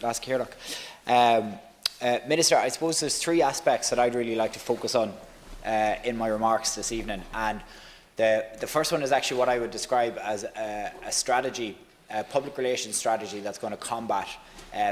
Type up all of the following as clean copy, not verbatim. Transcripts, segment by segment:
Last Kirloch. Minister, I suppose there's three aspects that I'd really like to focus on in my remarks this evening, and the first one is actually what I would describe as a strategy, a public relations strategy that's going to combat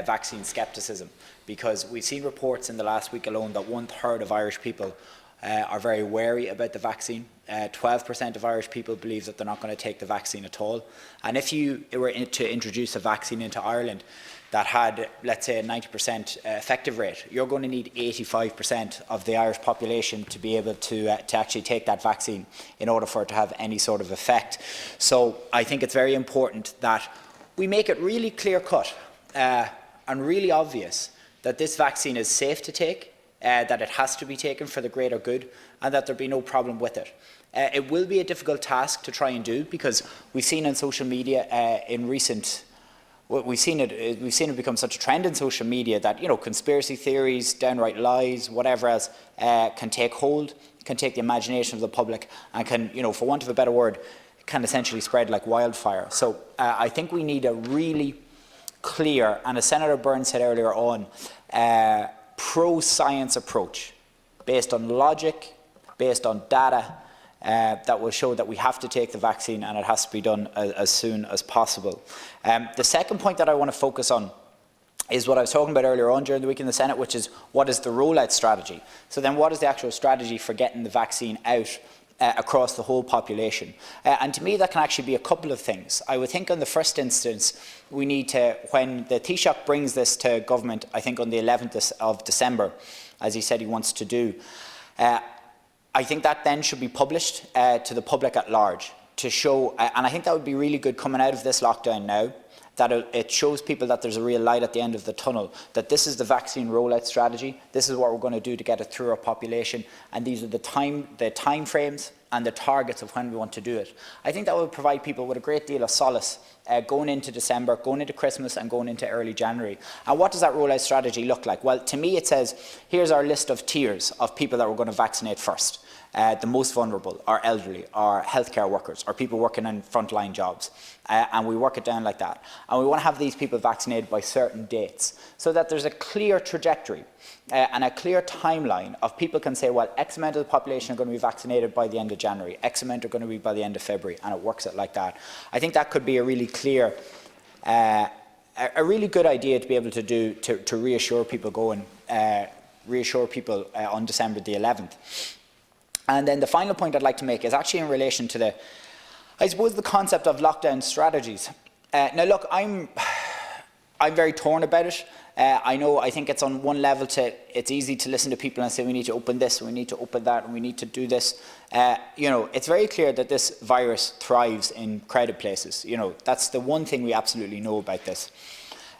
vaccine scepticism, because we've seen reports in the last week alone that 1/3 of Irish people are very wary about the vaccine. 12% of Irish people believe that they're not going to take the vaccine at all. And if you were to introduce a vaccine into Ireland that had, let's say, a 90% effective rate, you're going to need 85% of the Irish population to be able to actually take that vaccine in order for it to have any sort of effect. So I think it's very important that we make it really clear-cut and really obvious that this vaccine is safe to take, that it has to be taken for the greater good, and that there be no problem with it. It will be a difficult task to try and do, because we've seen on social media we've seen it become such a trend in social media that, you know, conspiracy theories, downright lies, whatever else, can take hold, can take the imagination of the public, and can, you know, for want of a better word, can essentially spread like wildfire. So I think we need a really clear, and as Senator Byrne said earlier on, pro-science approach based on logic, based on data, that will show that we have to take the vaccine, and it has to be done as soon as possible. The second point that I want to focus on is what I was talking about earlier on during the week in the Senate, which is what is the rollout strategy. So then what is the actual strategy for getting the vaccine out across the whole population? And to me, that can actually be a couple of things. I would think on the first instance, we need to, when the Taoiseach brings this to government, I think on the 11th of December, as he said he wants to do, I think that then should be published to the public at large to show, and I think that would be really good coming out of this lockdown now, that it shows people that there's a real light at the end of the tunnel, that this is the vaccine rollout strategy, this is what we're going to do to get it through our population, and these are the time frames and the targets of when we want to do it. I think that will provide people with a great deal of solace going into December, going into Christmas, and going into early January. And what does that rollout strategy look like? Well, to me it says, here's our list of tiers of people that we're going to vaccinate first. The most vulnerable, our elderly, our healthcare workers, our people working in frontline jobs. And we work it down like that. And we want to have these people vaccinated by certain dates, so that there's a clear trajectory and a clear timeline of people can say, well, X amount of the population are going to be vaccinated by the end of January, X amount are going to be by the end of February, and it works it like that. I think that could be a really clear, a really good idea to be able to do to reassure people on December the 11th. And then the final point I'd like to make is actually in relation to I suppose the concept of lockdown strategies. Now look, I'm very torn about it. I think it's on one level it's easy to listen to people and say we need to open this, we need to open that, and we need to do this. You know, it's very clear that this virus thrives in crowded places. You know, that's the one thing we absolutely know about this.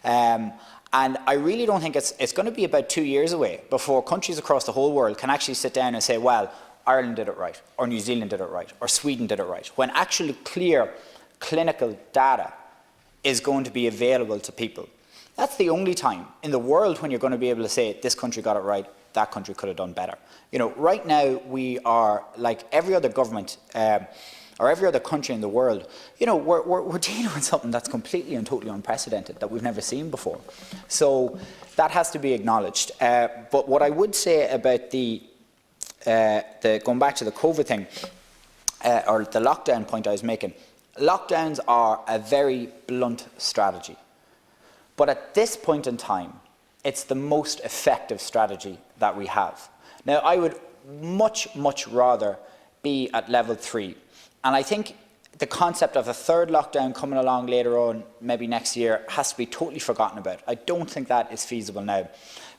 And I really don't think it's going to be about 2 years away before countries across the whole world can actually sit down and say, well, Ireland did it right, or New Zealand did it right, or Sweden did it right, when actually clear clinical data is going to be available to people. That's the only time in the world when you're going to be able to say, this country got it right, that country could have done better. You know, right now we are, like every other government, or every other country in the world, you know, we're dealing with something that's completely and totally unprecedented, that we've never seen before. So that has to be acknowledged. But what I would say about going back to the COVID thing, or the lockdown point I was making, lockdowns are a very blunt strategy. But at this point in time, it's the most effective strategy that we have. Now, I would much, much rather be at level 3. And I think the concept of a third lockdown coming along later on, maybe next year, has to be totally forgotten about. I don't think that is feasible now,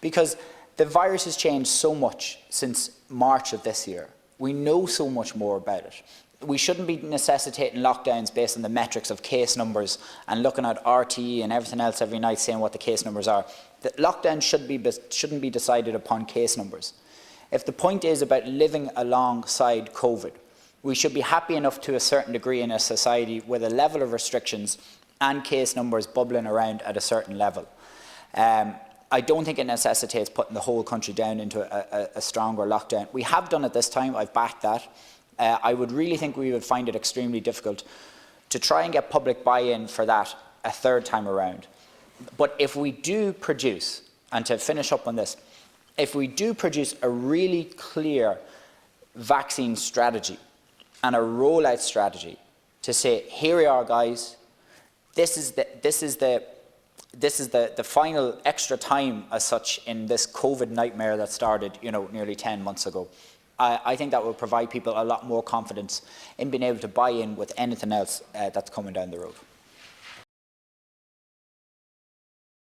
because the virus has changed so much since March of this year. We know so much more about it. We shouldn't be necessitating lockdowns based on the metrics of case numbers and looking at RTE and everything else every night saying what the case numbers are. The lockdown shouldn't be decided upon case numbers. If the point is about living alongside COVID, we should be happy enough to a certain degree in a society with a level of restrictions and case numbers bubbling around at a certain level. I don't think it necessitates putting the whole country down into a stronger lockdown. We have done it this time, I've backed that. I would really think we would find it extremely difficult to try and get public buy-in for that a third time around. But if we do produce, and to finish up on this, if we do produce a really clear vaccine strategy and a rollout strategy to say, here we are, guys, this is the final extra time as such in this COVID nightmare that started, nearly 10 months ago. I think that will provide people a lot more confidence in being able to buy in with anything else that's coming down the road.